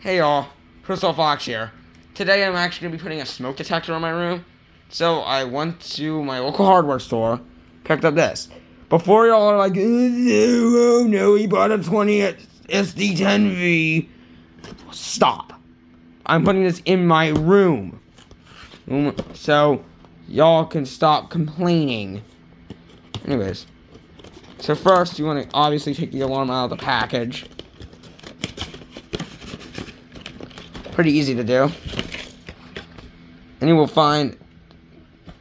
Hey y'all, Crystal Fox here. Today I'm actually going to be putting a smoke detector in my room. So I went to my local hardware store, picked up this. Before y'all are like, oh no, he bought a 20SD10-V. Stop. I'm putting this in my room. So y'all can stop complaining. Anyways. So first you want to obviously take the alarm out of the package. Pretty easy to do. And you will find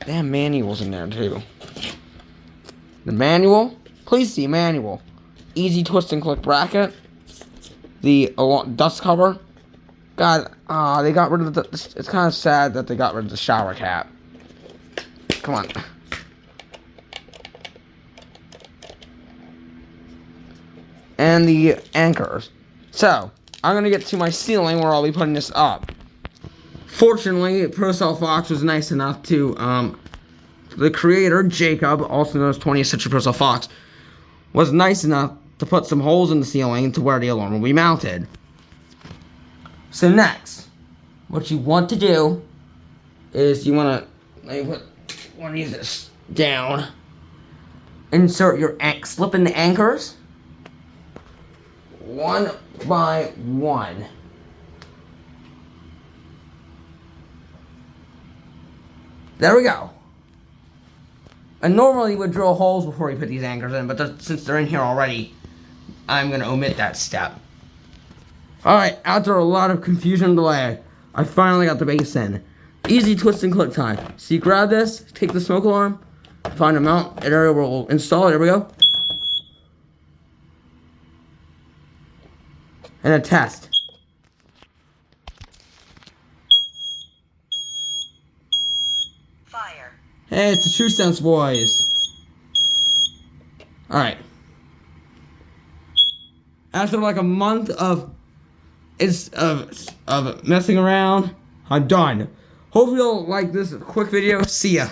damn manuals in there too. The manual, please see manual. Easy twist and click bracket. The dust cover. God, they got rid of the. It's kind of sad that they got rid of the shower cap. Come on. And the anchors. So, I'm gonna get to my ceiling where I'll be putting this up. Fortunately, ProCell Fox was nice enough to, the creator, Jacob, also known as 20th Century ProCell Fox, was nice enough to put some holes in the ceiling to where the alarm will be mounted. So next, what you want to do is you want to, use this down, insert your slip in the anchors, one by one. There we go. And normally you would drill holes before you put these anchors in, but since they're in here already, I'm going to omit that step. Alright, after a lot of confusion and delay, I finally got the base in. Easy twist and click time. So you grab this, take the smoke alarm, find a mount area where we'll install it. There we go. And a test. Fire. Hey, it's the True Sense boys. Alright. After like a month of messing around, I'm done. Hopefully you'll like this quick video. See ya.